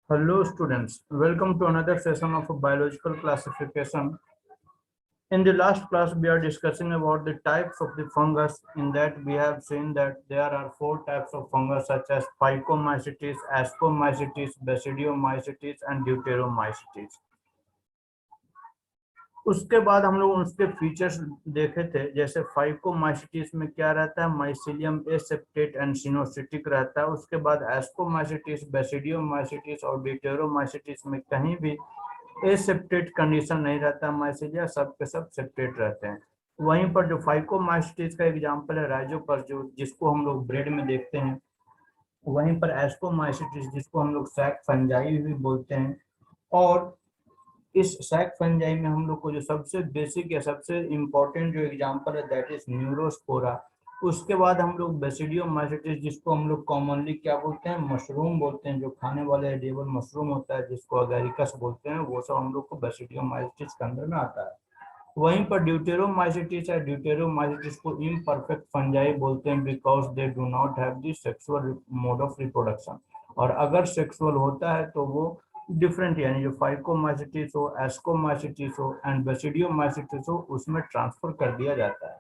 Hello students, welcome to another session of biological classification. In the last class, we are discussing about the types of the fungus. In that, we have seen that there are 4 types of fungus such as Phycomycetes, Ascomycetes, Basidiomycetes and Deuteromycetes. उसके बाद हम लोग उसके features देखे थे, जैसे phycomycetes में क्या रहता है, माइसिलियम एसेप्टेट एंड सिनोसिटिक रहता है। उसके बाद एस्कोमाइसिटिस, बेसिडियोमाइसिटिस और ड्यूटेरोमाइसिटिस में कहीं भी एसेप्टेट कंडीशन नहीं रहता, माइसिलिया सब के सब सेप्टेट रहते हैं। वहीं पर जो फाइकोमाइसिटिस का एग्जांपल है राइजोपस, जो जिसको हम लोग ब्रेड में देखते हैं। वहीं पर एस्कोमाइसिटिस जिसको हम लोग सैक फंजाई भी बोलते हैं। और इस सैक फंजाई में हम लोग को जो सबसे बेसिक या सबसे इम्पोर्टेंट जो एग्जांपल है दैट इज न्यूरोस्पोरा। उसके बाद हम लोग बेसिडियोमाइसिटिस जिसको हम लोग कॉमनली क्या बोलते हैं, मशरूम बोलते हैं, जो खाने वाले एडिबल मशरूम होता है जिसको अगैरिकस बोलते हैं, वो सब हम लोग को बेसिडियोमाइसिटिस के अंदर में आता है। वहीं पर ड्यूटेरोमाइसिटिस है, ड्यूटेरोमाइसिटिस को इम्परफेक्ट फंजाई बोलते हैं because they do not have the sexual mode of reproduction. और अगर सेक्सुअल होता है तो वो डिफरेंट, यानी जो फाइकोमाइसिटिस हो, एस्कोमाइसिटिस हो एंड बेसिडियोमाइसिटिस हो, उसमें ट्रांसफर कर दिया जाता है।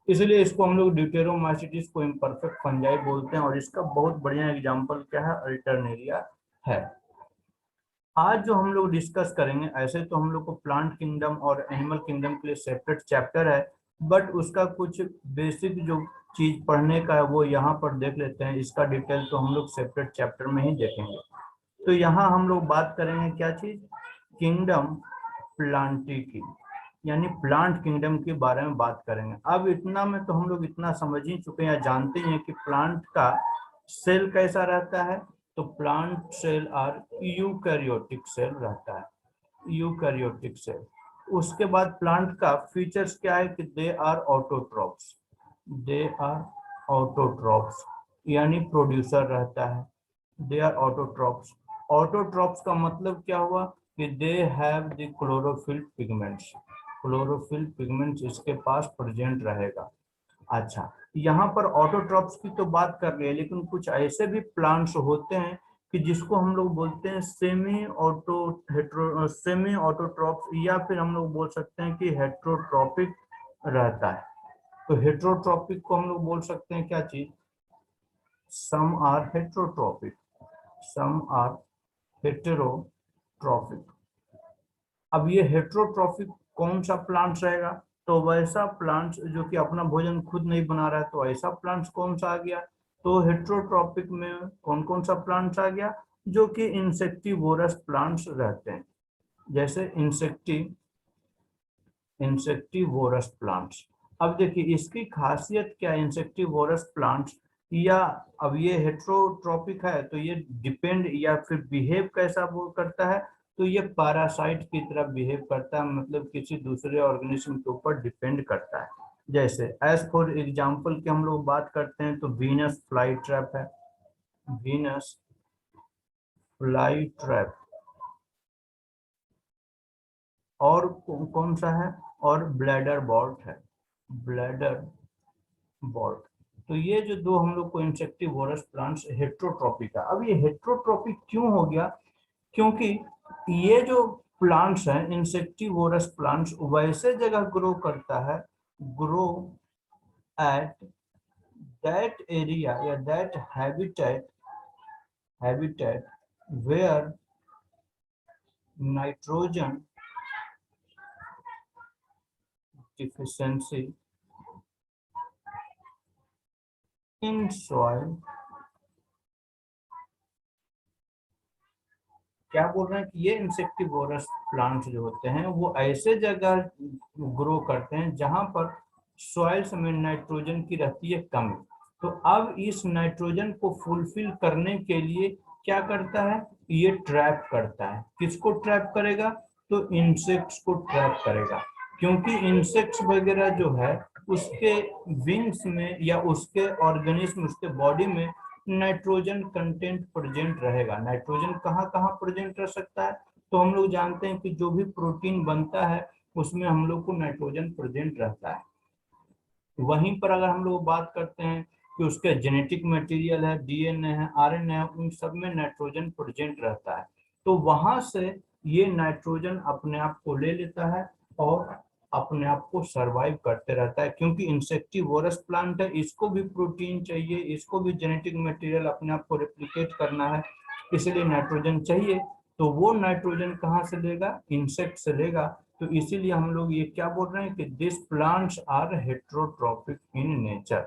इसलिए इसको हम लोग ड्यूटेरोमाइसिटिस को इम्परफेक्ट फंजाई बोलते हैं। और इसका बहुत बढ़िया एग्जांपल क्या है, अल्टरनेरिया है। आज जो हम लोग डिस्कस करेंगे, ऐसे तो हम लोग को प्लांट किंगडम और एनिमल किंगडम के लिए सेपरेट चैप्टर है, बट उसका कुछ बेसिक जो चीज पढ़ने का है वो यहाँ पर देख लेते हैं। इसका डिटेल तो हम लोग सेपरेट चैप्टर में ही देखेंगे। तो यहाँ हम लोग बात करेंगे क्या चीज, किंगडम प्लांटी की, यानी प्लांट किंगडम के बारे में बात करेंगे। अब इतना में तो हम लोग इतना समझ ही चुके हैं, जानते हैं कि प्लांट का सेल कैसा रहता है। तो plant cell are eukaryotic cell रहता है, यूकैरियोटिक सेल। उसके बाद प्लांट का फीचर्स क्या है कि they are autotrophs, they are autotrophs यानी प्रोड्यूसर रहता है, दे आर ऑटोट्रॉप्स। ऑटोट्रॉप्स का मतलब क्या हुआ कि they have the chlorophyll pigments, chlorophyll pigments इसके पास प्रेजेंट रहेगा। अच्छा, यहाँ पर ऑटोट्रॉप्स की तो बात कर रहे हैं, लेकिन कुछ ऐसे भी प्लांट्स होते हैं कि जिसको हम लोग बोलते हैं सेमी ऑटोट्रॉप्स, या फिर हम लोग बोल सकते हैं कि हेट्रोट्रॉपिक रहता है। तो हेट्रोट्रॉपिक को हम लोग बोल सकते हैं क्या चीज, some are heterotrophic, some are heterotrophic. अब ये हेट्रोट्रॉपिक कौन सा प्लांट्स रहेगा, तो वैसा प्लांट्स जो कि अपना भोजन खुद नहीं बना रहा है, तो ऐसा प्लांट्स कौन सा आ गया। तो हेट्रोट्रॉपिक में कौन कौन सा प्लांट्स आ गया, जो कि इंसेक्टिवोरस प्लांट्स रहते हैं, जैसे इंसेक्टिवोरस प्लांट्स। अब देखिए इसकी खासियत क्या है, इंसेक्टिवोरस प्लांट्स या, अब ये हेट्रोट्रॉपिक है तो ये डिपेंड या फिर बिहेव कैसा वो करता है, तो ये पैरासाइट की तरह बिहेव करता है, मतलब किसी दूसरे ऑर्गेनिज्म के ऊपर डिपेंड करता है। जैसे एज फॉर एग्जांपल की हम लोग बात करते हैं तो वीनस फ्लाई ट्रैप है, वीनस फ्लाई ट्रैप। और कौन सा है, और ब्लैडर बॉर्ट है, ब्लैडर बॉर्ट। तो ये जो दो हम लोग को इंसेक्टिवोरस प्लांट्स हेट्रोट्रॉपिक है। अब ये हेट्रोट्रॉपिक क्यों हो गया, क्योंकि ये जो प्लांट्स हैं इंसेक्टिवोरस प्लांट्स वैसे जगह ग्रो करता है, ग्रो एट दैट एरिया या that habitat where nitrogen deficiency in soil. क्या बोल रहे हैं कि ये इंसेक्टिवोरस प्लांट्स जो होते हैं वो ऐसे जगह ग्रो करते हैं जहां पर सॉइल्स में नाइट्रोजन की रहती है कमी। तो अब इस नाइट्रोजन को फुलफिल करने के लिए क्या करता है, ये ट्रैप करता है। किसको ट्रैप करेगा, तो इंसेक्ट्स को ट्रैप करेगा, क्योंकि इंसेक्ट्स वगैरह जो है उसके विंग्स में या उसके ऑर्गेनिज्म, उसके बॉडी में नाइट्रोजन कंटेंट प्रेजेंट रहेगा। नाइट्रोजन कहाँ कहाँ प्रेजेंट रह सकता है, तो हम लोग जानते हैं कि जो भी प्रोटीन बनता है उसमें हम लोग को नाइट्रोजन प्रेजेंट रहता है। वहीं पर अगर हम लोग बात करते हैं कि उसके जेनेटिक मटेरियल है, डीएनए है, आरएनए है, उन सब में नाइट्रोजन प्रेजेंट रहता है। तो वहां से ये नाइट्रोजन अपने आप को ले लेता है और अपने आप को सरवाइव करते रहता है, क्योंकि इंसेक्टिवोरस प्लांट है, इसको भी प्रोटीन चाहिए, इसको भी जेनेटिक मटेरियल अपने आप को रेप्लिकेट करना है, इसलिए नाइट्रोजन चाहिए। तो वो नाइट्रोजन कहाँ से लेगा? इंसेक्ट से लेगा। तो इसीलिए हम लोग ये क्या बोल रहे हैं कि this plants are heterotrophic in nature.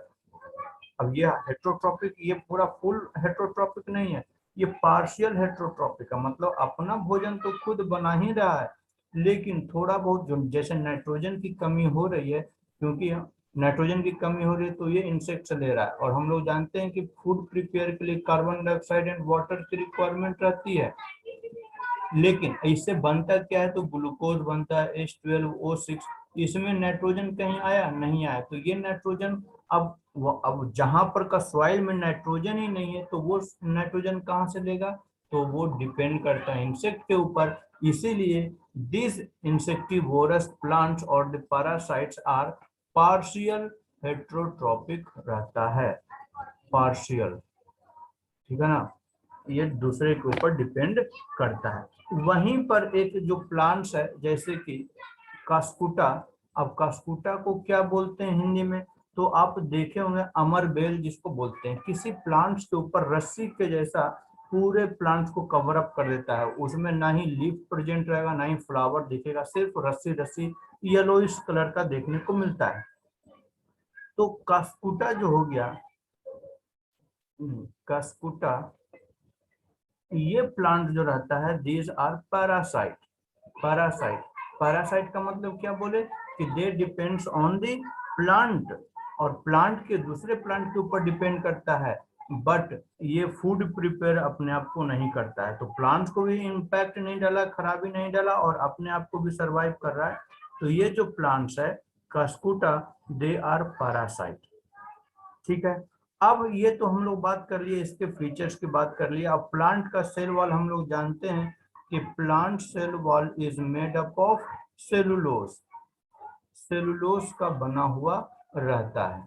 अब ये हेट्रोट्रॉपिक, ये पूरा फुल हेट्रोट्रॉपिक नहीं है, ये पार्शियल हेट्रोट्रॉपिक है, मतलब अपना भोजन तो खुद बना ही रहा है, लेकिन थोड़ा बहुत जो जैसे नाइट्रोजन की कमी हो रही है, क्योंकि नाइट्रोजन की कमी हो रही है तो ये इंसेक्ट से ले रहा है। और हम लोग जानते हैं कि फूड प्रिपेयर के लिए कार्बन डाइऑक्साइड एंड वाटर की रिक्वायरमेंट रहती है, लेकिन इससे बनता क्या है? तो ग्लूकोज बनता है H12O6। इसमें नाइट्रोजन कहीं आया? नहीं आया। तो ये नाइट्रोजन अब जहां पर का सॉइल में नाइट्रोजन ही नहीं है तो वो नाइट्रोजन कहाँ से लेगा? तो वो डिपेंड करता है इंसेक्ट के ऊपर। इसीलिए दिस इंसेक्टिवोरस प्लांट्स और the parasites are partial heterotrophic रहता है, पार्शियल, ठीक है ना, ये दूसरे के ऊपर डिपेंड करता है। वहीं पर एक जो प्लांट्स है जैसे कि कास्कुटा, अब कास्कुटा को क्या बोलते हैं हिंदी में? तो आप देखे होंगे अमर बेल जिसको बोलते हैं, किसी प्लांट्स के ऊपर रस्सी के जैसा पूरे प्लांट्स को कवर अप कर देता है, उसमें ना ही लीफ प्रेजेंट रहेगा ना ही फ्लावर दिखेगा, सिर्फ रस्सी रस्सी येलोइश कलर का देखने को मिलता है। तो कास्कुटा जो हो गया, कास्कुटा, ये प्लांट जो रहता है these are parasite. Parasite, parasite का मतलब क्या बोले कि they depends on the plant, और प्लांट के दूसरे प्लांट के ऊपर डिपेंड करता है, बट ये फूड प्रिपेयर अपने आप को नहीं करता है। तो प्लांट को भी इम्पैक्ट नहीं डाला, खराबी नहीं डाला, और अपने आप को भी सरवाइव कर रहा है। तो ये जो प्लांट्स है कास्कुटा, दे आर पैरासाइट, ठीक है। अब ये तो हम लोग बात कर लिए, इसके फीचर्स की बात कर लिए। अब प्लांट का सेल वॉल हम लोग जानते हैं कि plant cell wall is made up of cellulose, cellulose का बना हुआ रहता है,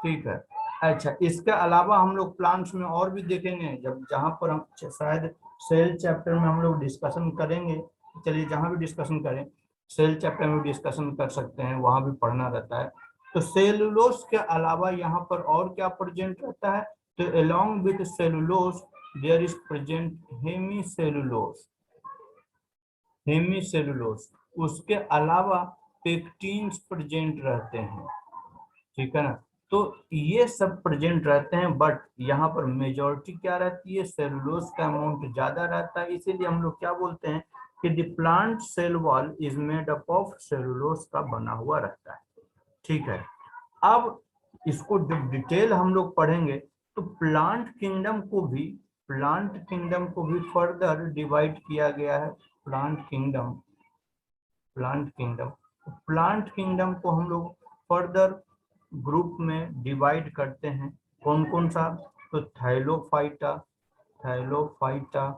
ठीक है। अच्छा, इसके अलावा हम लोग प्लांट्स में और भी देखेंगे, जब जहां पर हम शायद सेल चैप्टर में हम लोग डिस्कशन करेंगे, चलिए जहां भी डिस्कशन करें, सेल चैप्टर में डिस्कशन कर सकते हैं, वहां भी पढ़ना रहता है। तो सेलुलोज के अलावा यहाँ पर और क्या प्रेजेंट रहता है? तो along with cellulose there is present hemicellulose, hemicellulose, उसके अलावा पेक्टिन्स प्रेजेंट रहते हैं, ठीक है ना। तो ये सब प्रेजेंट रहते हैं, बट यहाँ पर मेजॉरिटी क्या रहती है? सेलुलोज का अमाउंट ज्यादा रहता है, इसीलिए हम लोग क्या बोलते हैं कि the plant cell wall is made up of cellulose का बना हुआ रहता है, ठीक है। अब इसको डिटेल हम लोग पढ़ेंगे तो प्लांट किंगडम को भी, प्लांट किंगडम को भी फर्दर डिवाइड किया गया है। Plant kingdom, plant kingdom, plant kingdom को हम लोग फर्दर ग्रुप में डिवाइड करते हैं। कौन कौन सा? तो Thallophyta, Thallophyta,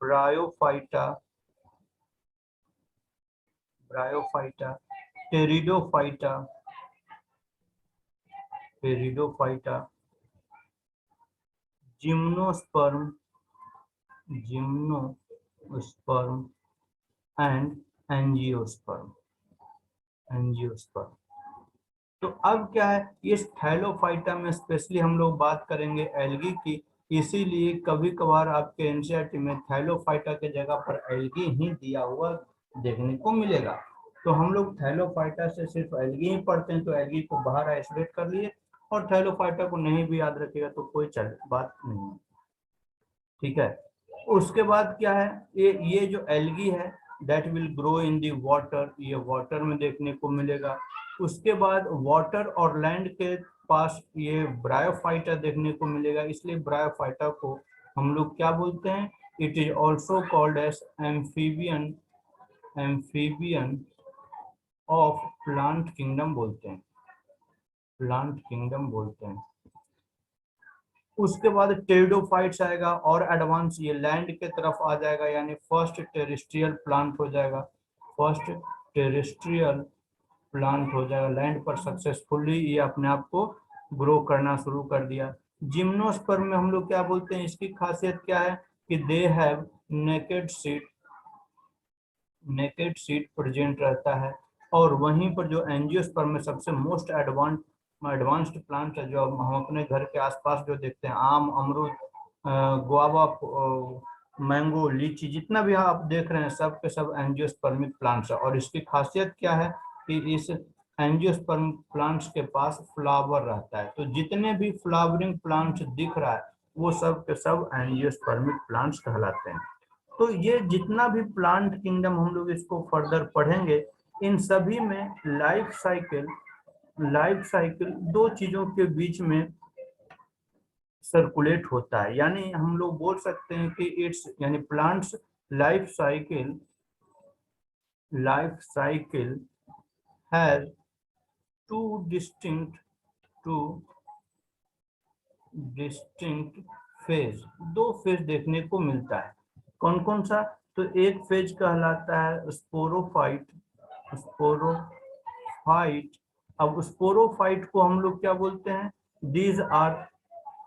Bryophyta, Bryophyta, Pteridophyta, Pteridophyta, gymnosperm, gymnosperm and angiosperm, angiosperm. तो अब क्या है, इस थैलोफाइटा में स्पेशली हम लोग बात करेंगे एल्गी की, इसीलिए कभी कभार आपके एनसीईआरटी में थैलोफाइटा के जगह पर एल्गी ही दिया हुआ देखने को मिलेगा। तो हम लोग थैलोफाइटा से सिर्फ एल्गी ही पढ़ते हैं, तो एल्गी को बाहर आइसोलेट कर लिए, और थैलोफाइटा को नहीं भी याद रखेगा तो कोई बात नहीं है, ठीक है। उसके बाद क्या है, ये जो एल्गी है that will grow in the water, ये वाटर में देखने को मिलेगा। उसके बाद वाटर और लैंड के पास ये ब्रायोफाइटा देखने को मिलेगा, इसलिए ब्रायोफाइटा को हम लोग क्या बोलते हैं? It is also called as amphibian, amphibian of plant kingdom बोलते हैं, प्लांट किंगडम बोलते हैं। उसके बाद टेरिडोफाइट्स आएगा और एडवांस, ये लैंड के तरफ आ जाएगा, यानी फर्स्ट टेरेस्ट्रियल प्लांट हो जाएगा, फर्स्ट टेरेस्ट्रियल प्लांट हो जाएगा, लैंड पर सक्सेसफुली ये अपने आप को ग्रो करना शुरू कर दिया। जिम्नोस्पर्म में हम लोग क्या बोलते हैं, इसकी खासियत क्या है कि they have naked seed present रहता है। और वहीं पर जो एंजियोस्पर्म में सबसे मोस्ट एडवांस्ड प्लांट है जो हम अपने घर के आसपास जो देखते हैं, आम, अमरूद, गुआवा, मैंगो, लीची, जितना भी आप देख रहे हैं सब के सब एंजियोस्पर्मिक प्लांट्स है। और इसकी खासियत क्या है कि इस एंजियोस्पर्म प्लांट्स के पास फ्लावर रहता है। तो जितने भी फ्लावरिंग प्लांट्स दिख रहा है वो सब के सब एंजियोस्पर्मिक प्लांट्स कहलाते हैं। तो ये जितना भी प्लांट किंगडम हम लोग इसको फर्दर पढ़ेंगे, इन सभी में लाइफ साइकिल दो चीजों के बीच में सर्कुलेट होता है। यानी हम लोग बोल सकते हैं कि इट्स यानी plants life cycle has two distinct two distinct phase, दो फेज देखने को मिलता है। कौन कौन सा? तो एक फेज कहलाता है स्पोरोफाइट। अब स्पोरोफाइट को हम लोग क्या बोलते हैं? दीज आर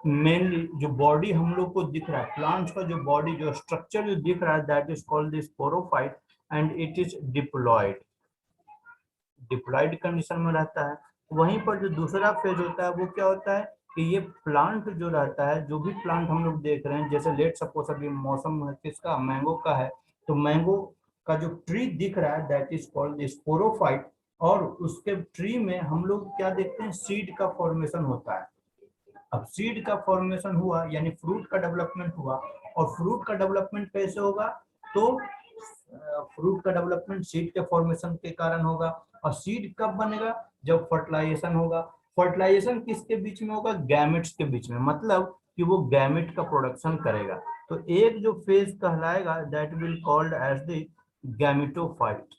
मेनली, जो बॉडी हम लोग को दिख रहा है प्लांट्स का, जो बॉडी जो स्ट्रक्चर जो दिख रहा है that is called the sporophyte and it is diploid condition में रहता है। वहीं पर जो दूसरा फेज होता है वो क्या होता है कि ये प्लांट जो रहता है, जो भी प्लांट हम लोग देख रहे हैं, जैसे लेट सपोज अभी मौसम किसका, मैंगो का है, तो मैंगो का जो ट्री दिख रहा है दैट इज कॉल्ड स्पोरोफाइट। और उसके ट्री में हम लोग क्या देखते हैं, सीड का फॉर्मेशन होता है। अब सीड का फॉर्मेशन हुआ यानी फ्रूट का डेवलपमेंट हुआ। और फ्रूट का डेवलपमेंट कैसे होगा? तो फ्रूट का डेवलपमेंट सीड के फॉर्मेशन के कारण होगा। और सीड कब बनेगा? जब फर्टिलाइजेशन होगा। फर्टिलाइजेशन किसके बीच में होगा? गैमेट्स के बीच में, मतलब कि वो गैमेट का प्रोडक्शन करेगा। तो एक जो फेज कहलाएगा that will called as the gametophyte.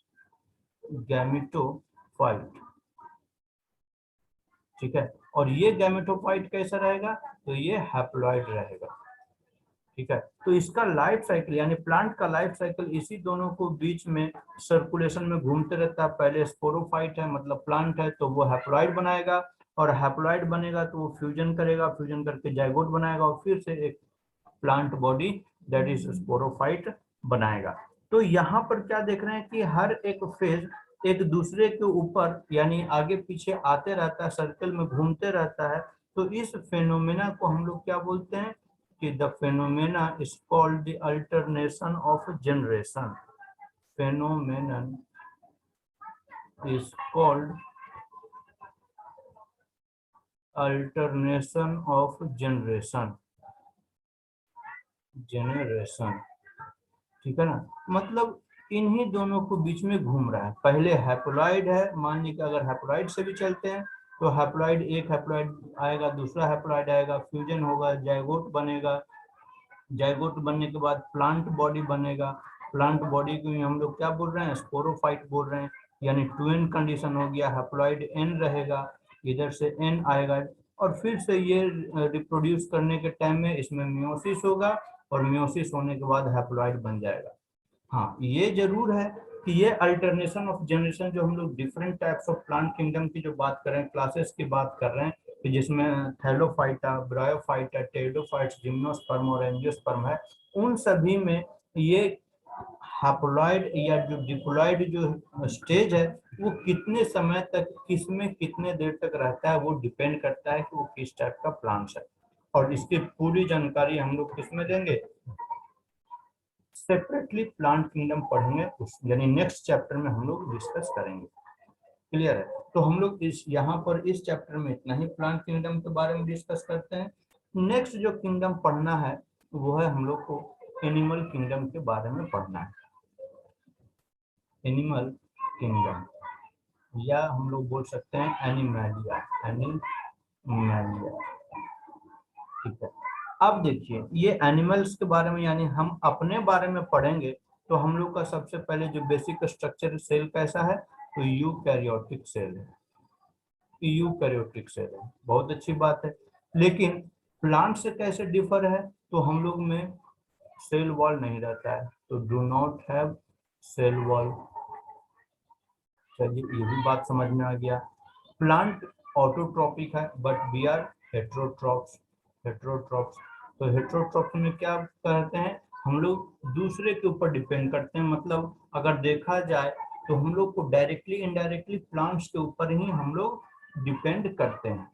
Gametophyte, ठीक है। और ये गैमेटोफाइट कैसा रहेगा? तो ये हैप्लॉइड रहेगा, ठीक है। तो इसका लाइफ साइकिल यानी प्लांट का लाइफ साइकिल इसी दोनों को बीच में सर्कुलेशन में घूमते रहता है। पहले स्पोरोफाइट है मतलब प्लांट है, तो वो हैप्लॉइड बनाएगा। और हैप्लॉइड बनेगा तो वो फ्यूजन करेगा, फ्यूजन करके जाइगोट बनाएगा और फिर से एक plant body that is sporophyte बनाएगा। तो यहाँ पर क्या देख रहे हैं कि हर एक फेज एक दूसरे के ऊपर यानी आगे पीछे आते रहता है, सर्कल में घूमते रहता है। तो इस फेनोमेना को हम लोग क्या बोलते हैं कि the phenomena is called the alternation of generation. Phenomenon is called alternation of generation, ठीक है ना। मतलब इन्हीं दोनों को बीच में घूम रहा है। पहले हैप्लॉइड है, मान लीजिए अगर हैप्लॉइड से भी चलते हैं तो हैप्लॉइड, एक हैप्लॉइड आएगा, दूसरा हैप्लॉइड आएगा, फ्यूजन होगा, जाइगोट बनेगा। जाइगोट बनने के बाद प्लांट बॉडी बनेगा। प्लांट बॉडी को हम लोग क्या बोल रहे हैं? स्पोरोफाइट बोल रहे हैं। यानी ट्विन कंडीशन हो गया, हैप्लॉइड एन रहेगा, इधर से एन आएगा। और फिर से ये रिप्रोड्यूस करने के टाइम में इसमें मियोसिस होगा और मियोसिस होने के बाद हैप्लॉइड बन जाएगा। हाँ, ये जरूर है कि ये अल्टरनेशन ऑफ जनरेशन जो हम लोग different types of plant kingdom की जो बात कर रहे हैं, क्लासेस की बात कर रहे हैं, कि जिसमें थैलोफाइटा, ब्रायोफाइटा, टेरिडोफाइट्स, जिम्नोस्पर्म और एंजियोस्पर्म है, उन सभी में ये हैप्लॉइड या जो डिप्लॉइड जो स्टेज है वो कितने समय तक, किसमें कितने देर तक रहता है, वो डिपेंड करता है कि वो किस टाइप का प्लांट है। और इसकी पूरी जानकारी हम लोग किसमें देंगे? सेपरेटली प्लांट किंगडम पढ़ेंगे, उस यानी नेक्स्ट चैप्टर में हम लोग डिस्कस करेंगे। क्लियर है? तो हम लोग इस यहाँ पर इस चैप्टर में इतना ही प्लांट किंगडम के बारे में डिस्कस करते हैं। नेक्स्ट जो किंगडम पढ़ना है वो है हम लोग को एनिमल किंगडम के बारे में पढ़ना है। एनिमल किंगडम या हम लोग बोल सकते हैं एनिमैलिया, एनिमैलिया, ठीक है। अब देखिए ये एनिमल्स के बारे में यानी हम अपने बारे में पढ़ेंगे। तो हम लोग का सबसे पहले जो बेसिक स्ट्रक्चर सेल कैसा है? तो यूकैरियोटिक सेल है। यूकैरियोटिक सेल है, बहुत अच्छी बात है। लेकिन प्लांट से कैसे डिफर है? तो हम लोग में सेल वॉल नहीं रहता है, तो do not have cell wall. चलिए ये भी बात समझ में आ गया। प्लांट ऑटोट्रॉपिक है, but we are heterotrophs. Heterotrophs, तो हेट्रोट्रॉप्स में क्या कहते हैं, हम लोग दूसरे के ऊपर डिपेंड करते हैं। मतलब अगर देखा जाए तो हम लोग को डायरेक्टली इनडायरेक्टली प्लांट्स के ऊपर ही हम लोग डिपेंड करते हैं।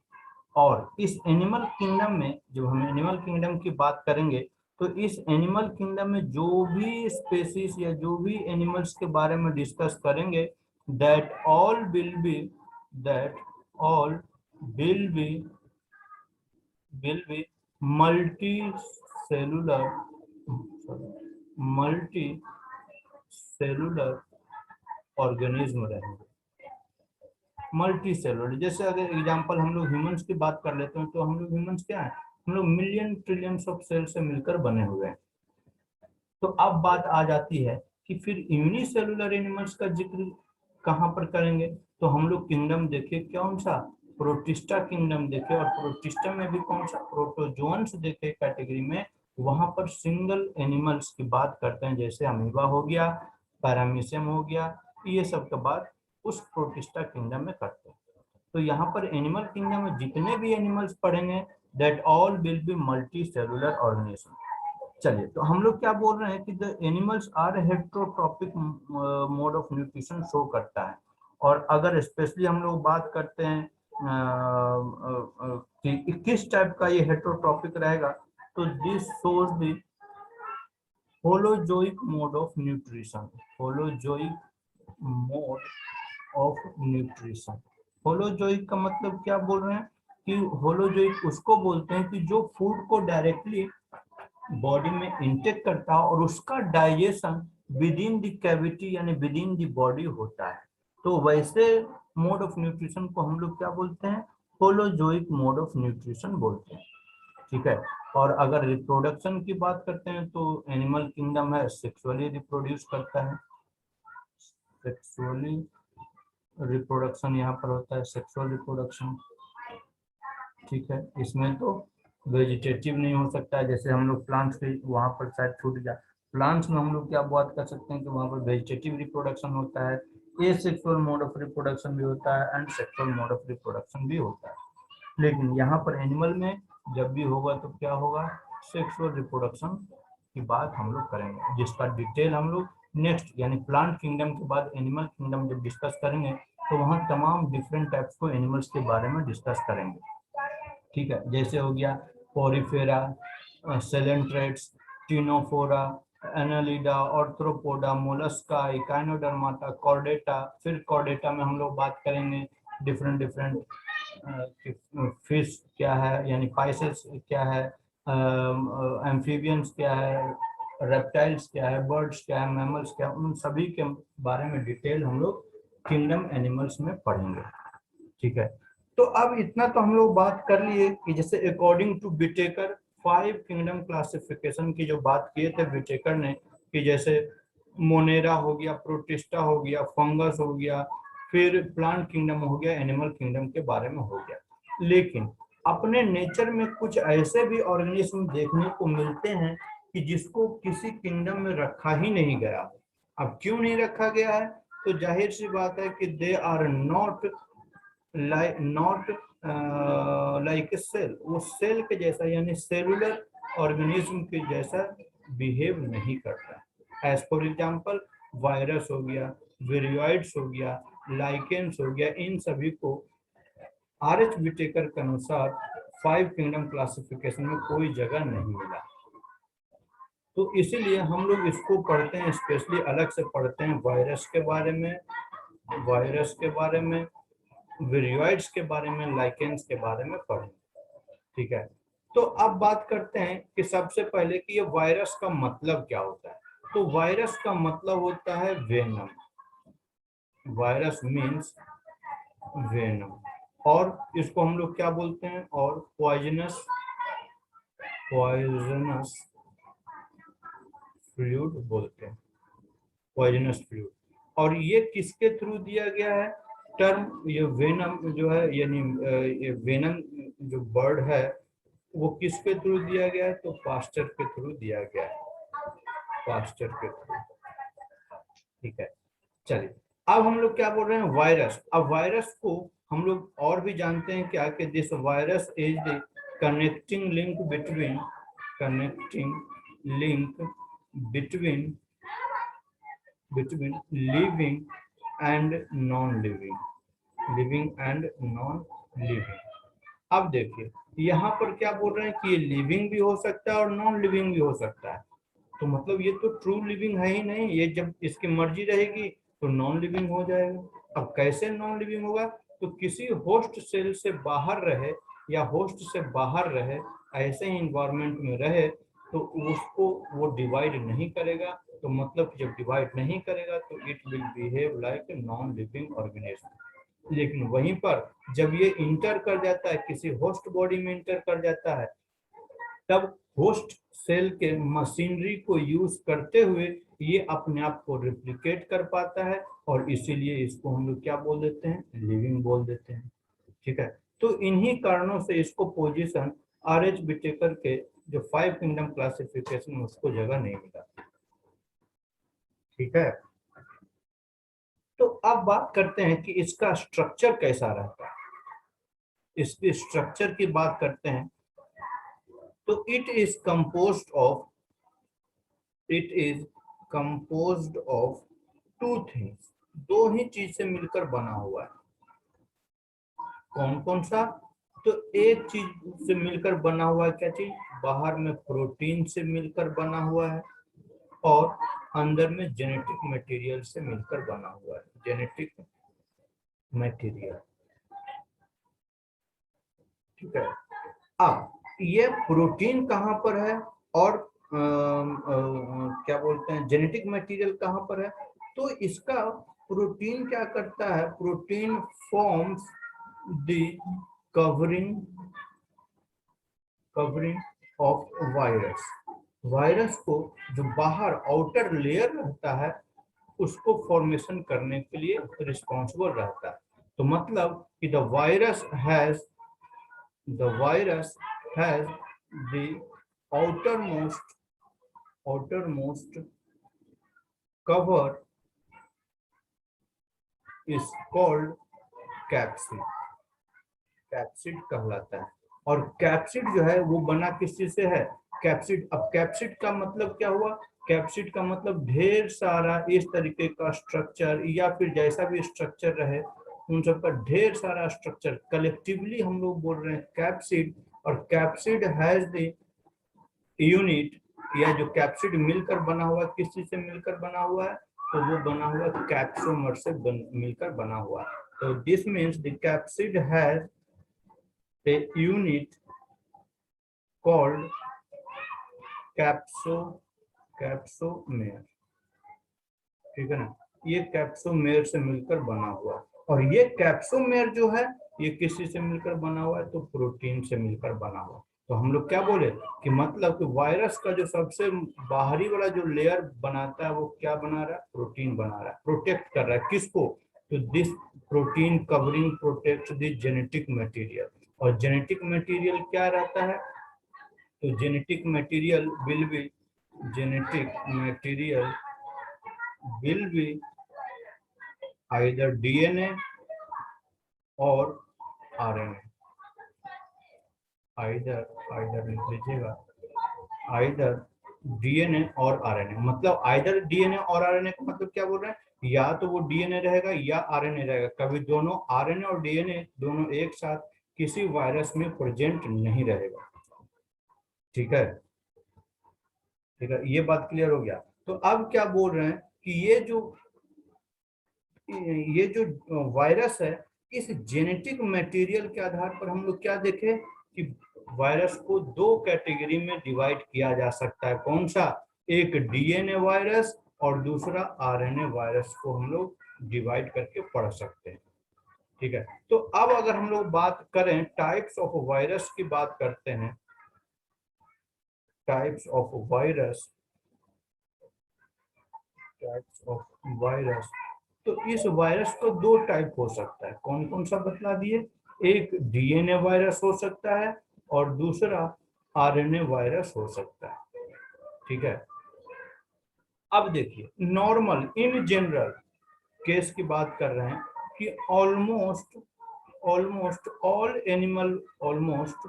और इस एनिमल किंगडम में, जब हम एनिमल किंगडम की बात करेंगे, तो इस एनिमल किंगडम में जो भी स्पेसीज या जो भी एनिमल्स के बारे में डिस्कस करेंगे, that all that all will be multi cellular multi cellular organism रहेंगे। मल्टी सेलुलर, जैसे अगर एग्जांपल हम लोग ह्यूमंस की बात कर लेते हैं, तो हम लोग ह्यूमंस क्या है, हम लोग मिलियन ट्रिलियंस ऑफ सेल से मिलकर बने हुए हैं। तो अब बात आ जाती है कि फिर यूनिसेलुलर एनिमल्स का जिक्र कहाँ पर करेंगे, तो हम लोग किंगडम देखे कौन सा, प्रोटिस्टा किंगडम देखे, और प्रोटिस्टा में भी कौन सा, प्रोटोजोन्स देखे कैटेगरी में। वहां पर सिंगल एनिमल्स की बात करते हैं, जैसे अमीबा हो गया, पैरामीशियम हो गया, ये सब के बात उस प्रोटिस्टा किंगडम में करते हैं। तो यहाँ पर एनिमल किंगडम में जितने भी एनिमल्स पढ़ेंगे, that all will be multi cellular organism. चलिए, तो हम लोग क्या बोल रहे हैं कि the animals are heterotrophic mode of nutrition show करता है। और अगर स्पेशली हम लोग बात करते हैं कि किस टाइप का ये हेट्रोट्रॉपिक रहेगा, तो this shows the holozoic mode of nutrition. Holozoic mode of nutrition. Holozoic का मतलब क्या बोल रहे हैं कि होलोजोइक उसको बोलते हैं कि जो फूड को डायरेक्टली बॉडी में इंटेक करता है और उसका digestion with in the cavity यानी विद इन द बॉडी होता है। तो वैसे मोड ऑफ न्यूट्रिशन को हम लोग क्या बोलते हैं, होलोजोइक मोड ऑफ न्यूट्रिशन बोलते हैं। ठीक है। और अगर रिप्रोडक्शन की बात करते हैं, तो एनिमल किंगडम है सेक्सुअली रिप्रोड्यूस करता है। सेक्सुअली रिप्रोडक्शन यहाँ पर होता है, सेक्सुअल रिप्रोडक्शन। ठीक है, इसमें तो वेजिटेटिव नहीं हो सकता है, जैसे हम लोग प्लांट्स के वहाँ पर शायद छूट जाए। प्लांट्स में हम लोग क्या बात कर सकते हैं कि वहाँ पर वेजिटेटिव रिप्रोडक्शन होता है, ए सेक्सुअल मोड ऑफ रिप्रोडक्शन भी होता है and sexual mode of reproduction भी होता है। लेकिन यहाँ पर एनिमल में जब भी होगा तो क्या होगा, सेक्सुअल रिप्रोडक्शन की बात हम लोग करेंगे, जिसका डिटेल हम लोग नेक्स्ट यानी प्लांट किंगडम के बाद एनिमल किंगडम जब डिस्कस करेंगे, तो वहाँ तमाम डिफरेंट टाइप्स को एनिमल्स के बारे में डिस्कस करेंगे। ठीक है, जैसे हो गया Porifera, coelenterates, Ctenophora, Annelida, Arthropoda, Mollusca, Echinodermata, Chordata. फिर कॉर्डेटा में हम लोग बात करेंगे डिफरेंट डिफरेंट फिश क्या है, यानी पाइसेस क्या है, एम्फीबियंस क्या है, रेप्टाइल्स क्या है, बर्ड्स क्या है, मैमल्स क्या है, उन सभी के बारे में डिटेल हम लोग किंगडम एनिमल्स में पढ़ेंगे। ठीक है, तो अब इतना तो हम लोग बात कर लिए कि जैसे अकॉर्डिंग टू बिटेकर 5 किंगडम क्लासिफिकेशन की जो बात किए थे बिटेकर ने, कि जैसे मोनेरा हो गया, प्रोटिस्टा हो गया, फंगस हो गया, फिर प्लांट किंगडम हो गया, एनिमल किंगडम के बारे में हो गया। लेकिन अपने नेचर में कुछ ऐसे भी ऑर्गेनिज्म देखने को मिलते हैं कि जिसको किसी किंगडम में रखा ही नहीं गया। अब क्यों नहीं रखा गया है, तो जाहिर सी बात है कि they are not like cell, वो सेल के जैसा यानी सेलुलर ऑर्गेनिज्म के जैसा बिहेव नहीं करता। एज फॉर एग्जांपल वायरस हो गया, वेरियोइड्स हो गया, लाइकेंस हो गया, इन सभी को आर.एच. विटेकर के अनुसार 5 किंगडम क्लासिफिकेशन में कोई जगह नहीं मिला। तो इसीलिए हम लोग इसको पढ़ते हैं, स्पेशली अलग से पढ़ते हैं वायरस के बारे में, वेरियोइड्स के बारे में, लाइकेंस के बारे में पढ़ें। ठीक है, तो अब बात करते हैं कि सबसे पहले कि ये वायरस का मतलब क्या होता है। तो वायरस का मतलब होता है वेनम। वायरस मीन्स वेनम, और इसको हम लोग क्या बोलते हैं, और पॉइजनस फ्लूइड बोलते हैं, पॉइजनस फ्लूइड। और ये किसके थ्रू दिया गया है टर्म, ये वेनम जो है, यानी ये वेनम जो बर्ड है वो किसके थ्रू दिया गया है, तो पास्टर के थ्रू दिया गया है, पास्टर के थ्रू। ठीक है, चलिए, अब हम लोग क्या बोल रहे हैं, वायरस। अब वायरस को हम लोग और भी जानते हैं क्या, कि this virus is the connecting link between, connecting link between living and non living, living and non living. अब देखिए यहाँ पर क्या बोल रहे हैं कि ये लिविंग भी हो सकता है और नॉन लिविंग भी हो सकता है। तो मतलब ये तो ट्रू लिविंग है ही नहीं, ये जब इसकी मर्जी रहेगी तो नॉन लिविंग हो जाएगा। अब कैसे नॉन लिविंग होगा, तो किसी होस्ट सेल से बाहर रहे या होस्ट से बाहर रहे, ऐसे ही इन्वायरमेंट में रहे, तो उसको वो डिवाइड नहीं करेगा। तो मतलब जब डिवाइड नहीं करेगा तो it will behave like a non living organism. लेकिन वहीं पर जब ये इंटर कर जाता है, किसी होस्ट बॉडी में इंटर कर जाता है, तब होस्ट सेल के मशीनरी को यूज करते हुए ये अपने आप को रिप्लिकेट कर पाता है, और इसीलिए इसको हम लोग क्या बोल देते हैं, लिविंग बोल देते हैं। ठीक है, तो इन्हीं कारणों से इसको पोजीशन आर एच बिटेकर के जो 5 किंगडम क्लासिफिकेशन में उसको जगह नहीं मिला। ठीक है, तो अब बात करते हैं कि इसका स्ट्रक्चर कैसा रहता है। इसके स्ट्रक्चर की बात करते हैं तो it is composed of two things. दो ही चीज से मिलकर बना हुआ है। कौन कौन सा, तो एक चीज से मिलकर बना हुआ है, क्या चीज, बाहर में प्रोटीन से मिलकर बना हुआ है, और अंदर में जेनेटिक मटेरियल से मिलकर बना हुआ है, जेनेटिक मटेरियल। ठीक है, अब ये प्रोटीन कहाँ पर है और क्या बोलते हैं जेनेटिक मटेरियल कहाँ पर है, तो इसका प्रोटीन क्या करता है, protein forms the covering of virus. Virus को जो बाहर आउटर लेयर रहता है उसको फॉर्मेशन करने के लिए रिस्पॉन्सिबल रहता है। तो मतलब कि the virus has the outermost cover is called capsid. Capsid कहलाता है, और कैप्सिड जो है वो बना किस चीज से है, कैप्सिड। अब कैप्सिड का मतलब क्या हुआ, कैप्सिड का मतलब ढेर सारा इस तरीके का स्ट्रक्चर, या फिर जैसा भी स्ट्रक्चर रहे उन सबका ढेर सारा स्ट्रक्चर कलेक्टिवली हम लोग बोल रहे हैं कैप्सिड। और कैप्सिड हैज द यूनिट, या जो कैप्सिड मिलकर बना हुआ, किस चीज से मिलकर बना हुआ है, तो वो बना हुआ कैप्सोमर से मिलकर बना हुआ है। तो this means the capsid has a unit called capsomere. ठीक है ना, ये कैप्सोमेर से मिलकर बना हुआ है। और ये कैप्सोमेर जो है ये किसी से मिलकर बना हुआ है, तो प्रोटीन से मिलकर बना हुआ है। तो हम लोग क्या बोले कि मतलब कि वायरस का जो सबसे बाहरी वाला जो लेयर बनाता है वो क्या बना रहा है, प्रोटीन बना रहा है, प्रोटेक्ट कर रहा है किसको, तो this protein covering protect the genetic material. और जेनेटिक मटेरियल क्या रहता है, तो genetic material will be either DNA और RNA। आइदर लिख लीजिएगा, आइदर डीएनए और आरएनए। मतलब आइदर डीएनए और आरएनए का मतलब क्या बोल रहे हैं, या तो वो डीएनए रहेगा या आरएनए रहेगा। कभी दोनों आरएनए और डीएनए दोनों एक साथ किसी वायरस में प्रेजेंट नहीं रहेगा। ठीक है, ठीक है, ये बात क्लियर हो गया। तो अब क्या बोल रहे हैं कि ये जो वायरस है, इस जेनेटिक मटेरियल के आधार पर हम लोग क्या देखें कि वायरस को दो कैटेगरी में डिवाइड किया जा सकता है। कौन सा, एक डीएनए वायरस और दूसरा आरएनए वायरस को हम लोग डिवाइड करके पढ़ सकते हैं। ठीक है, तो अब अगर हम लोग बात करें टाइप्स ऑफ वायरस की, बात करते हैं टाइप्स ऑफ वायरस, तो इस वायरस को दो टाइप हो सकता है। कौन कौन सा बतला दिए, एक डीएनए वायरस हो सकता है और दूसरा आरएनए वायरस हो सकता है। ठीक है, अब देखिए नॉर्मल इन जनरल केस की बात कर रहे हैं कि almost all animal almost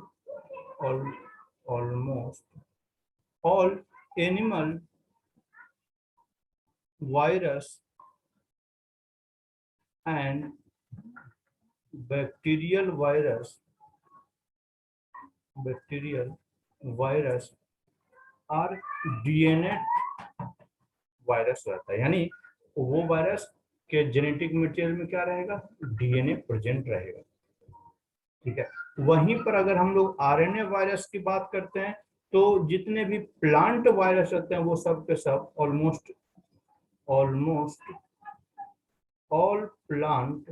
all animal virus and bacterial virus are DNA virus रहता है, यानी वो वायरस के जेनेटिक मटेरियल में क्या रहेगा, डीएनए प्रेजेंट रहेगा। ठीक है, वहीं पर अगर हम लोग आरएनए वायरस की बात करते हैं तो जितने भी प्लांट वायरस रहते हैं वो सब के सब almost all plant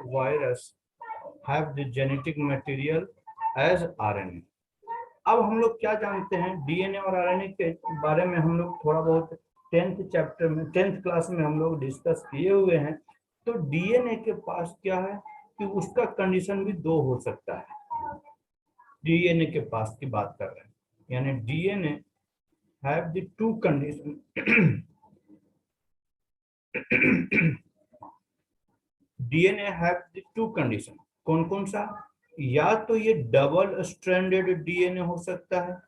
virus have the genetic material as RNA. अब हम लोग क्या जानते हैं डीएनए और आरएनए के बारे में, हम लोग थोड़ा बहुत 10th क्लास में हम लोग डिस्कस किए हुए हैं। तो डीएनए के पास क्या है कि उसका कंडीशन भी दो हो सकता है। डीएनए के पास की बात कर रहे हैं, यानी DNA have the two condition. DNA have the two condition, कौन कौन सा, या तो ये डबल स्ट्रैंडेड डीएनए हो सकता है,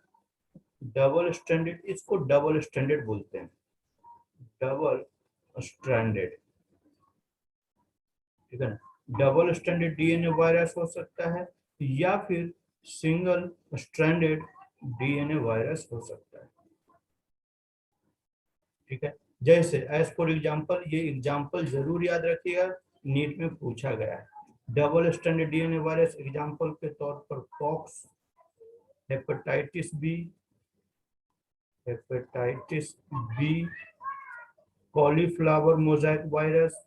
डबल स्ट्रैंडेड, इसको डबल स्ट्रैंडेड बोलते हैं, डबल स्ट्रैंडेड, ठीक है ना, डबल स्ट्रैंडेड डीएनए वायरस हो सकता है, या फिर सिंगल स्ट्रैंडेड डीएनए वायरस हो सकता है। ठीक है, जैसे एज फॉर एग्जांपल, ये एग्जांपल जरूर याद रखिएगा, नीट में पूछा गया है। Double stranded DNA virus example के तौर पर pox, hepatitis B, cauliflower mosaic virus,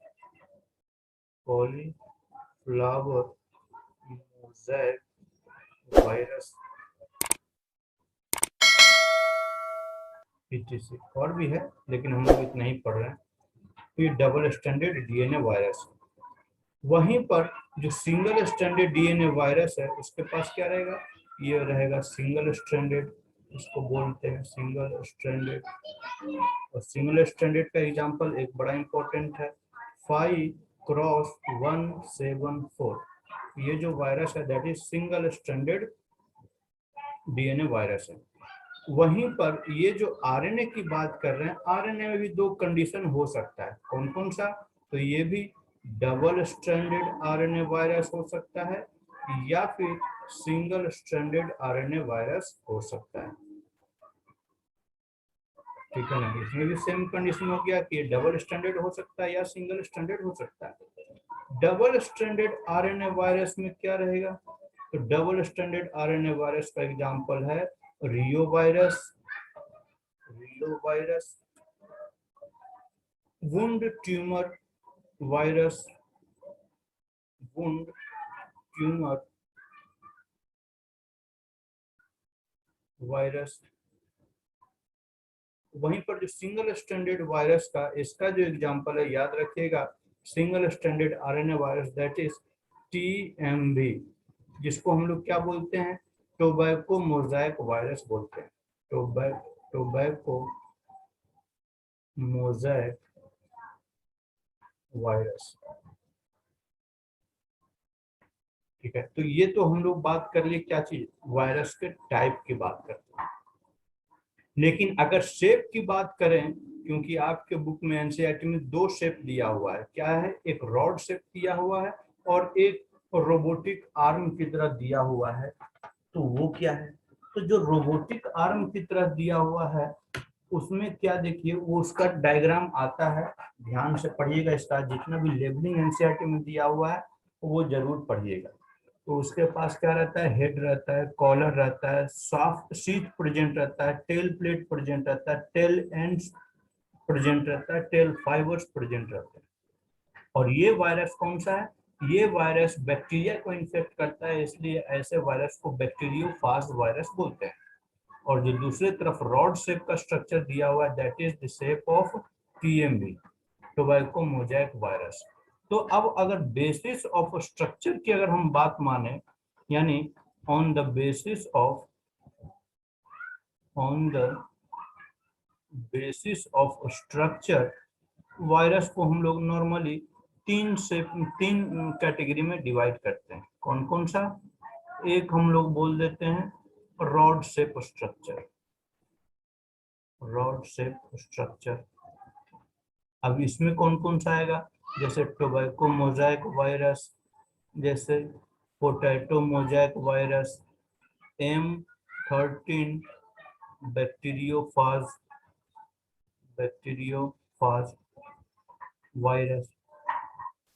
cauliflower mosaic virus, etc. और भी है लेकिन हम लोग इतना ही पढ़ रहे हैं। तो ये डबल स्ट्रैंडेड डीएनए वायरस। वहीं पर जो सिंगल स्ट्रैंडेड डीएनए वायरस है उसके पास क्या रहेगा, ये रहेगा सिंगल स्ट्रैंडेड, इसको बोलते हैं सिंगल स्ट्रैंडेड। और सिंगल स्ट्रैंडेड का एग्जांपल एक बड़ा इंपॉर्टेंट है 5x174, ये जो वायरस है that is single stranded DNA virus है। वहीं पर ये जो आरएनए की बात कर रहे हैं, आरएनए में भी दो कंडीशन हो सकता है, कौन कौन सा, तो ये भी डबल स्ट्रैंडेड आरएनए वायरस हो सकता है या फिर सिंगल स्ट्रैंडेड आरएनए वायरस हो सकता है। ठीक है ना, इसमें भी सेम कंडीशन हो गया कि डबल स्ट्रैंडेड हो सकता है या सिंगल स्ट्रैंडेड हो सकता है। डबल स्ट्रैंडेड आरएनए वायरस में क्या रहेगा, तो डबल स्ट्रैंडेड आरएनए वायरस का एग्जांपल है reo virus, wound tumour virus, wound tumour virus. वहीं पर जो सिंगल स्ट्रैंडेड वायरस का, इसका जो एग्जांपल है याद रखिएगा, single stranded RNA virus that is TMV, जिसको हम लोग क्या बोलते हैं, टोबैको मोजाइक वायरस बोलते हैं, टोबैको मोजाइक वायरस। ठीक है, तो ये तो हम लोग बात कर लिए क्या चीज, वायरस के टाइप की बात करते हैं। लेकिन अगर शेप की बात करें, क्योंकि आपके बुक में एनसीईआरटी में दो शेप दिया हुआ है, क्या है, एक रॉड शेप दिया हुआ है और एक रोबोटिक आर्म की तरह दिया हुआ है, तो वो क्या है, तो जो रोबोटिक आर्म की तरह दिया हुआ है उसमें क्या देखिए, वो उसका डायग्राम आता है, ध्यान से पढ़िएगा, इसका जितना भी लेबलिंग एनसीईआरटी में दिया हुआ है वो जरूर पढ़िएगा। तो उसके पास क्या रहता है, हेड रहता है, कॉलर रहता है, सॉफ्ट शीथ प्रेजेंट रहता है, टेल प्लेट प्रेजेंट रहता है, टेल एंड्स प्रेजेंट रहता है, टेल फाइबर्स प्रेजेंट रहते हैं। और ये वायरस कौन सा है, ये वायरस बैक्टीरिया को इन्फेक्ट करता है, इसलिए ऐसे वायरस को बैक्टीरियोफाज वायरस बोलते हैं। और जो दूसरे तरफ रॉड शेप का स्ट्रक्चर दिया हुआ है that is the shape of TMV, tobacco Mosaic virus. तो अब अगर बेसिस ऑफ स्ट्रक्चर की अगर हम बात माने, यानी on the basis of basis of structure, virus को हम लोग नॉर्मली तीन कैटेगरी में डिवाइड करते हैं। कौन कौन सा? एक हम लोग बोल देते हैं rod shape structure, rod shape structure. अब इसमें कौन कौन सा आएगा? जैसे टोबैको मोजाइक वायरस, जैसे potato Mosaic virus, M13 bacteriophage virus.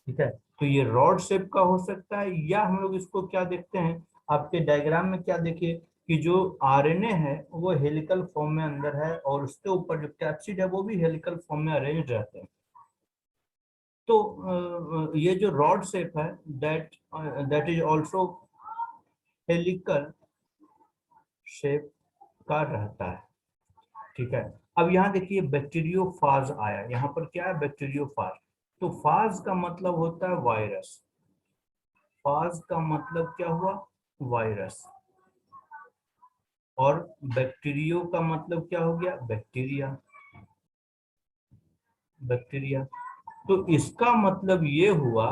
ठीक है, तो ये रॉड शेप का हो सकता है, या हम लोग इसको क्या देखते हैं आपके डायग्राम में, क्या देखिए कि जो आरएनए है वो हेलिकल फॉर्म में अंदर है और उसके ऊपर जो कैप्सिड है वो भी हेलिकल फॉर्म में अरेंज रहते हैं। तो ये जो रॉड शेप है that is also helical shape का रहता है। ठीक है, अब यहाँ देखिए बैक्टीरियोफाज आया, यहाँ पर क्या है? बैक्टीरियोफाज। तो फाज का मतलब होता है वायरस, फाज का मतलब क्या हुआ? वायरस। और बैक्टीरियो का मतलब क्या हो गया? Bacteria, bacteria. तो इसका मतलब ये हुआ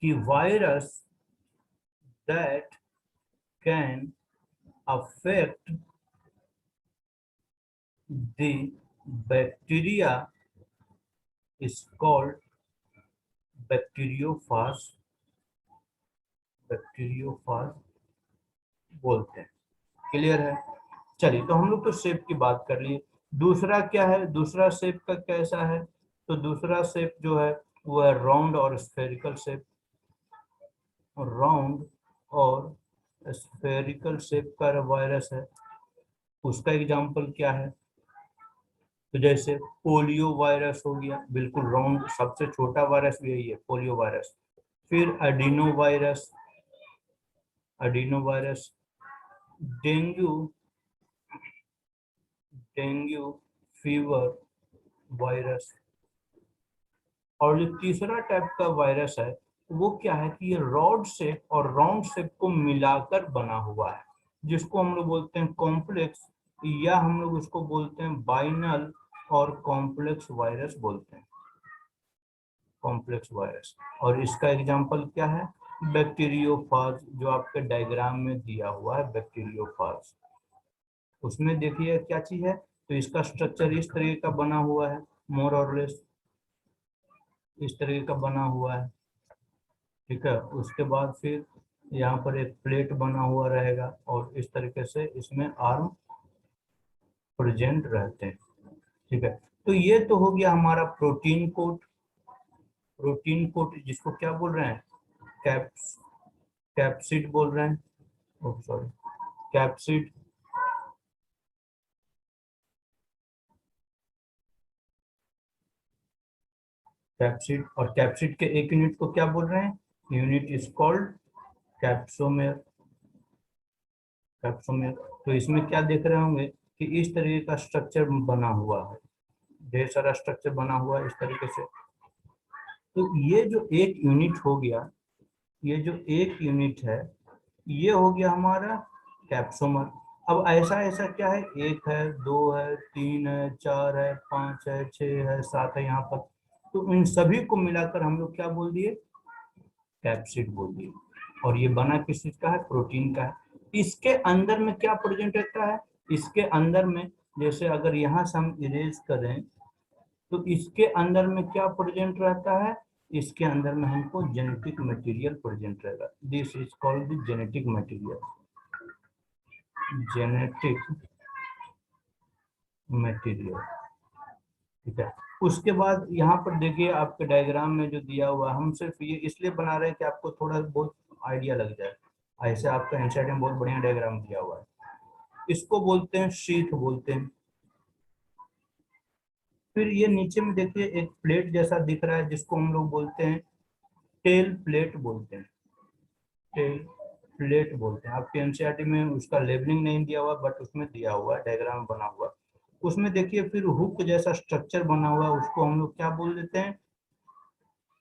कि virus that can affect the bacteria is called bacteriophage, bacteriophage बोलते हैं। क्लियर है? चलिए, तो हम लोग तो शेप की बात कर लिए। दूसरा क्या है? दूसरा शेप का कैसा है? तो दूसरा शेप जो है वो है राउंड और स्फेरिकल शेप, राउंड और स्फेरिकल शेप का वायरस है। उसका एग्जांपल क्या है? तो जैसे पोलियो वायरस हो गया, बिल्कुल राउंड, सबसे छोटा वायरस भी यही है, पोलियो वायरस। फिर adeno virus, adeno virus, dengue, dengue fever virus. और जो तीसरा टाइप का वायरस है वो क्या है कि ये रॉड शेप और राउंड शेप को मिलाकर बना हुआ है, जिसको हम लोग बोलते हैं कॉम्प्लेक्स, या हम लोग उसको बोलते हैं बाइनल और कॉम्प्लेक्स वायरस बोलते हैं, कॉम्प्लेक्स वायरस। और इसका एग्जांपल क्या है? बैक्टीरियोफाज, जो आपके डायग्राम में दिया हुआ है, बैक्टीरियोफाज। उसमें देखिए क्या चीज है, तो इसका स्ट्रक्चर इस तरीके का बना हुआ है, मोर और लेस इस तरीके का बना हुआ है। ठीक है, उसके बाद फिर यहाँ पर एक प्लेट बना हुआ रहेगा और इस तरीके से इसमें आर्म प्रेजेंट रहते हैं। ठीक है, तो ये तो हो गया हमारा प्रोटीन कोट, प्रोटीन कोट जिसको क्या बोल रहे हैं? कैप्स कैप्सिड बोल रहे हैं, ओह सॉरी, कैप्सिड। कैप्सिड, और कैप्सिड के एक यूनिट को क्या बोल रहे हैं? Unit is called capsomere, capsomere. तो इसमें क्या देख रहे होंगे कि इस तरीके का स्ट्रक्चर बना हुआ है, ढेर सारा स्ट्रक्चर बना हुआ है इस तरीके से। तो ये जो एक यूनिट हो गया, ये जो एक यूनिट है ये हो गया हमारा कैप्सोमर। अब ऐसा ऐसा क्या है? एक है, दो है, तीन है, चार है, पांच है, छह है, सात है यहाँ पर। तो इन सभी को मिलाकर हम लोग क्या बोल दिए? कैप्सिड बोल दिए। और ये बना किस चीज का है? प्रोटीन का है। इसके अंदर में क्या प्रेजेंट रहता है? इसके अंदर में, जैसे अगर यहाँ से हम इरेज करें तो इसके अंदर में क्या प्रेजेंट रहता है? इसके अंदर में हमको जेनेटिक मटेरियल प्रेजेंट रहेगा। This is called the genetic material, genetic material. ठीक है, उसके बाद यहाँ पर देखिए आपके डायग्राम में जो दिया हुआ है, हम सिर्फ ये इसलिए बना रहे हैं कि आपको थोड़ा बहुत आइडिया लग जाए। ऐसे आपका एनसीईआरटी में बहुत बढ़िया डायग्राम दिया हुआ है। इसको बोलते हैं शीथ बोलते हैं। फिर ये नीचे में देखिए एक प्लेट जैसा दिख रहा है जिसको हम लोग बोलते हैं टेल प्लेट बोलते हैं, टेल प्लेट बोलते हैं। आपके एनसीईआरटी में उसका लेबलिंग नहीं दिया हुआ बट उसमें दिया हुआ है, डायग्राम बना हुआ। उसमें देखिए फिर हुक जैसा स्ट्रक्चर बना हुआ है, उसको हम लोग क्या बोल देते हैं?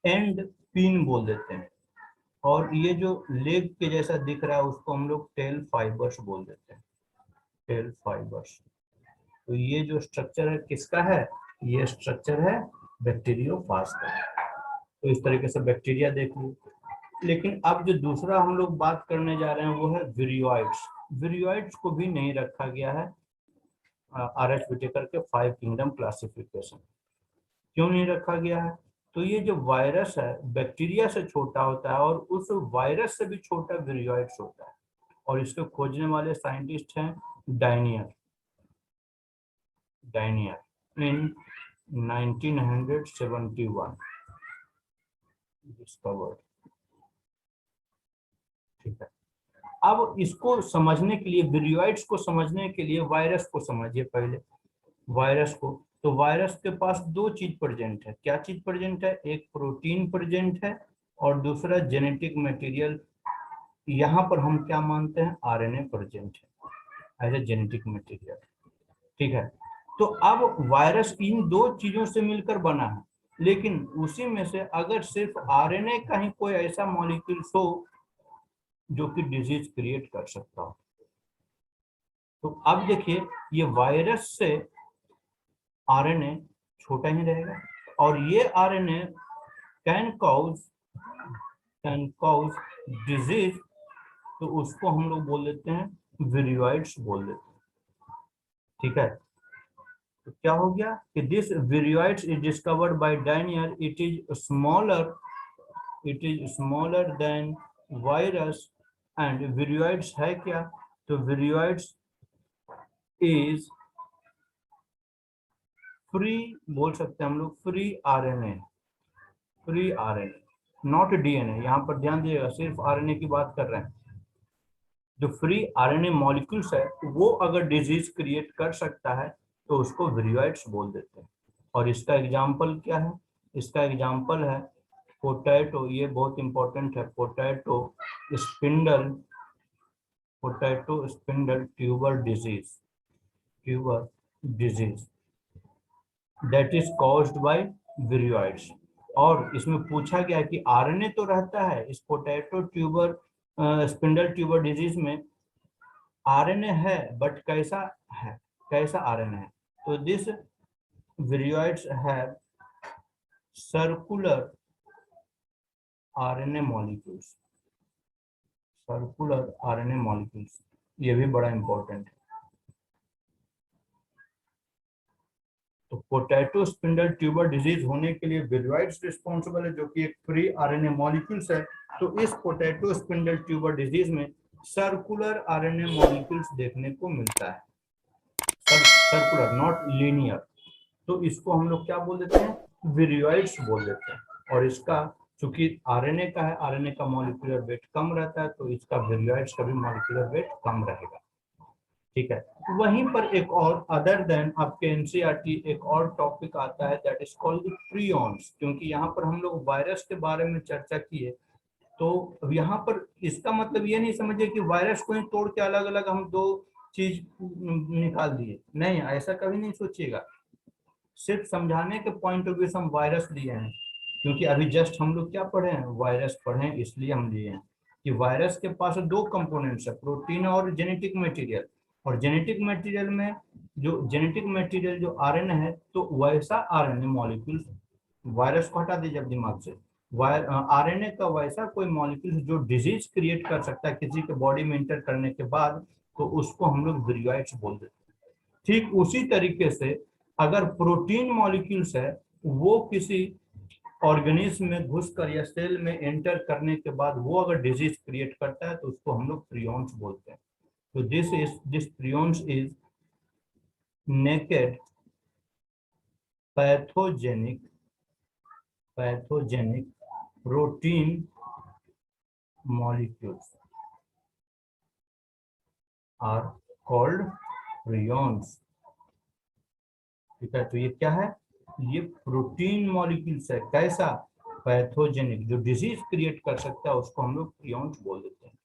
एंड पिन बोल देते हैं। और ये जो लेग के जैसा दिख रहा है उसको हम लोग टेल फाइबर्स बोल देते हैं, टेल फाइबर्स। तो ये जो स्ट्रक्चर है किसका है, ये स्ट्रक्चर है बैक्टीरियोफाज का। तो इस तरीके से बैक्टीरिया देख लो। लेकिन अब जो दूसरा हम लोग बात करने जा रहे हैं वो है विरियोइड्स। विरियोइड्स को भी नहीं रखा गया है आर.एच. विटेकर के 5 किंगडम क्लासिफिकेशन। क्यों नहीं रखा गया है? तो ये जो वायरस है बैक्टीरिया से छोटा होता है और उस वायरस से भी छोटा विरियोइड्स होता है, और इसको खोजने वाले साइंटिस्ट हैं डायनियर इन 1971 डिस्कवर्ड। ठीक है, अब इसको समझने के लिए, विरियोइड्स को समझने के लिए वायरस को समझिए पहले। वायरस को, तो वायरस के पास दो चीज प्रेजेंट है। क्या चीज प्रेजेंट है? एक प्रोटीन प्रेजेंट है और दूसरा जेनेटिक मटेरियल। यहाँ पर हम क्या मानते हैं, आरएनए प्रेजेंट है एज ए जेनेटिक मटेरियल। ठीक है, तो अब वायरस इन दो चीजों से मिलकर बना है, लेकिन उसी में से अगर सिर्फ आरएनए का ही कोई ऐसा मॉलिक्यूल्स हो जो कि डिजीज क्रिएट कर सकता हो, तो अब देखिए ये वायरस से आरएनए छोटा ही रहेगा, और ये आरएनए कैन कॉज डिजीज, तो उसको हम लोग बोल देते हैं विरियोइड्स बोल देते हैं। ठीक है, तो क्या हो गया कि this viroids is discovered by Diener, it is smaller than virus. And viroids है क्या? तो विरियोइड्स इज फ्री, बोल सकते हैं हम लोग फ्री आरएनए, नॉट डीएनए। यहाँ पर ध्यान दीजिएगा, सिर्फ आरएनए की बात कर रहे हैं। जो फ्री आरएनए मॉलिक्यूल्स है वो अगर डिजीज क्रिएट कर सकता है तो उसको विरियोइड्स बोल देते हैं। और इसका एग्जाम्पल क्या है? इसका एग्जाम्पल है पोटैटो, ये बहुत इंपॉर्टेंट है, potato spindle tuber disease that is caused by viroids. और इसमें पूछा गया कि आरएनए तो रहता है इस पोटैटो स्पिंडल ट्यूबर डिजीज में, आरएनए है बट कैसा आरएनए है? तो this viroids have circular RNA molecules, ये भी बड़ा इंपॉर्टेंट है। तो पोटैटो स्पिंडल ट्यूबर डिजीज होने के लिए विरियोइड्स रिस्पॉन्सिबल है, जो कि एक फ्री आरएनए मॉलिक्यूल्स है। तो इस पोटैटो स्पिंडल ट्यूबर डिजीज में सर्कुलर आरएनए मॉलिक्यूल्स देखने को मिलता है, सर्कुलर नॉट लीनियर। तो इसको हम लोग क्या बोल देते हैं, विरियोइड्स बोल देते हैं। और इसका चूंकि आरएनए का है, आरएनए का मॉलिक्यूलर वेट कम रहता है, तो इसका विरियोइड्स का भी मॉलिक्यूलर वेट कम रहेगा। ठीक है, वहीं पर एक और अदर देन आपके एनसीईआरटी एक और टॉपिक आता है दैट इज कॉल्ड प्रियॉन्स। क्योंकि यहाँ पर हम लोग वायरस के बारे में चर्चा किए, तो अब यहाँ पर इसका मतलब ये नहीं समझिए कि वायरस को ही तोड़ के अलग अलग हम दो चीज निकाल दिए, नहीं, ऐसा कभी नहीं सोचिएगा। सिर्फ समझाने के पॉइंट ऑफ व्यू से हम वायरस लिए हैं, क्योंकि अभी जस्ट हम लोग क्या पढ़े हैं, वायरस पढ़े हैं, इसलिए हम लिए हैं कि वायरस के पास दो कंपोनेंट्स है, प्रोटीन और जेनेटिक मटेरियल। और जेनेटिक मटेरियल में जो आरएनए है, तो वैसा आरएनए मॉलिक्यूल, वायरस को हटा दीजिए दिमाग से, आरएनए का वैसा कोई मॉलिक्यूल जो डिजीज क्रिएट कर सकता है किसी के बॉडी में इंटर करने के बाद, तो उसको हम लोग विरियोइड्स बोल देते हैं। ठीक उसी तरीके से अगर प्रोटीन मॉलिक्यूल्स है, वो किसी ऑर्गेनिज्म में घुसकर या सेल में एंटर करने के बाद वो अगर डिजीज क्रिएट करता है, तो उसको हम लोग प्रियॉन्स बोलते हैं। तो this prions is naked pathogenic protein molecules are called prions. ठीक है, तो ये क्या है, ये प्रोटीन मॉलिक्यूल्स है, कैसा, पैथोजेनिक, जो डिजीज क्रिएट कर सकता है, उसको हम लोग प्रियॉन्स बोल देते हैं।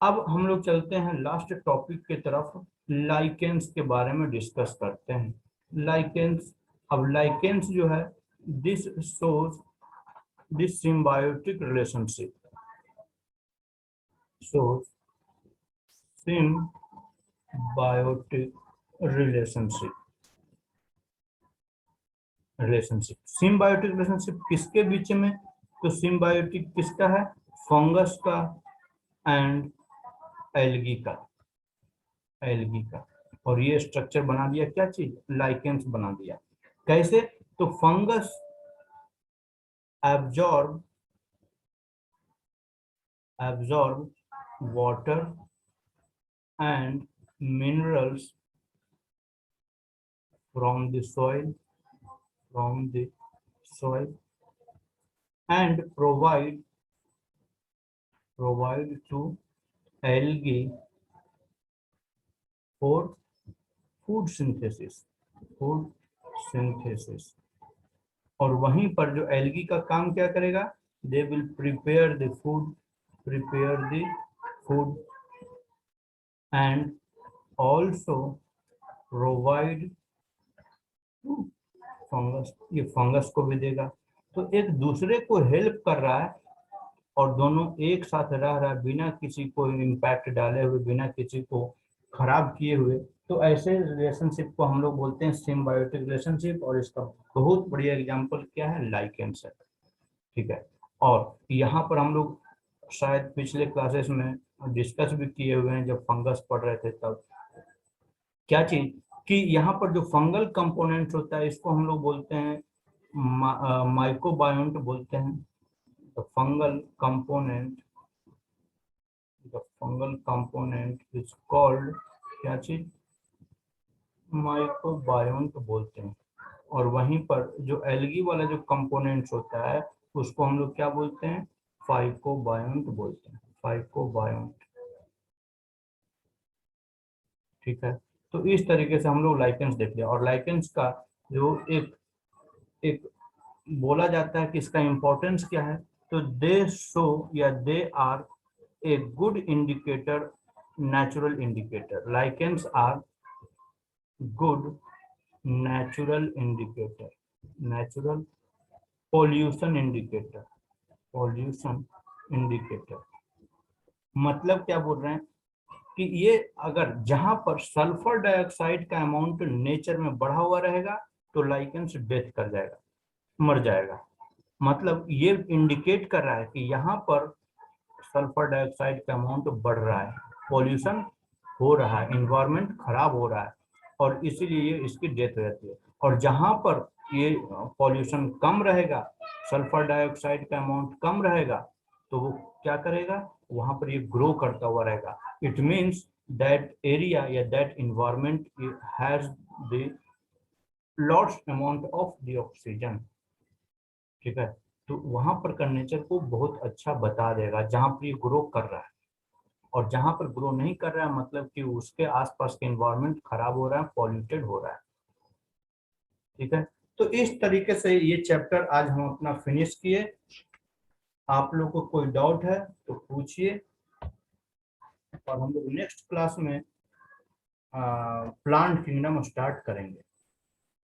अब हम लोग चलते हैं लास्ट टॉपिक की तरफ, लाइकेंस के बारे में डिस्कस करते हैं। लाइकेंस, अब लाइकेंस जो है, this shows this symbiotic relationship, shows symbiotic relationship. Symbiotic relationship किसके बीच में? तो सिम्बायोटिक किसका है? फंगस का एंड एल्गी का। एल्गी का। और ये स्ट्रक्चर बना दिया क्या चीज? लाइकेंस बना दिया। कैसे? तो fungus absorb water and minerals from the soil and provide to algae for food synthesis। और वहीं पर जो एल्गी का काम क्या करेगा? They will prepare the food and also provide fungus. ये फंगस को भी देगा। तो एक दूसरे को हेल्प कर रहा है और दोनों एक साथ रह रहा है बिना किसी को इम्पैक्ट डाले हुए, बिना किसी को खराब किए हुए। तो ऐसे रिलेशनशिप को हम लोग बोलते हैं सिम्बायोटिक रिलेशनशिप। और इसका बहुत बढ़िया एग्जांपल क्या है? लाइकेंस है। ठीक है। और यहाँ पर हम लोग शायद पिछले क्लासेस में डिस्कस भी किए हुए हैं जब फंगस पढ़ रहे थे तब। क्या चीज? कि यहाँ पर जो फंगल कंपोनेंट होता है इसको हम लोग बोलते हैं माइक्रोबायोन्ट बोलते हैं। the fungal component is called क्या चीज? माइक्रोबायोन्ट बोलते हैं। और वहीं पर जो एल्गी वाला जो कंपोनेंट्स होता है उसको हम लोग क्या बोलते हैं? फाइकोबायोन्ट बोलते हैं। फाइकोबायोन्ट। ठीक है। तो इस तरीके से हम लोग लाइकेंस देख लिया। और लाइकेंस का जो एक बोला जाता है कि इसका इंपॉर्टेंस क्या है? तो दे शो या they are a good indicator, natural indicator. Lichens are good natural indicator, natural pollution indicator, pollution indicator। मतलब क्या बोल रहे हैं कि ये अगर जहां पर सल्फर डाइऑक्साइड का अमाउंट नेचर में बढ़ा हुआ रहेगा तो लाइकेंस डेथ कर जाएगा, मर जाएगा। मतलब ये इंडिकेट कर रहा है कि यहाँ पर सल्फर डाइऑक्साइड का अमाउंट बढ़ रहा है, पॉल्यूशन हो रहा है, इन्वायरमेंट खराब हो रहा है और इसीलिए इसकी डेथ हो जाती है। और जहां पर ये पॉल्यूशन कम रहेगा, सल्फर डाइऑक्साइड का अमाउंट कम रहेगा, तो वो क्या करेगा? वहां पर ये ग्रो करता हुआ रहेगा। इट मीन्स दैट एरिया या that environment has the lots amount of the oxygen. ठीक है। तो वहां पर का नेचर को बहुत अच्छा बता देगा जहां पर ये ग्रो कर रहा है। और जहां पर ग्रो नहीं कर रहा है मतलब कि उसके आसपास के एनवायरनमेंट खराब हो रहा है, पॉल्यूटेड हो रहा है। ठीक है। तो इस तरीके से ये चैप्टर आज हम अपना फिनिश किए। आप लोग को कोई डाउट है तो पूछिए और हम लोग नेक्स्ट क्लास में प्लांट किंगडम स्टार्ट करेंगे।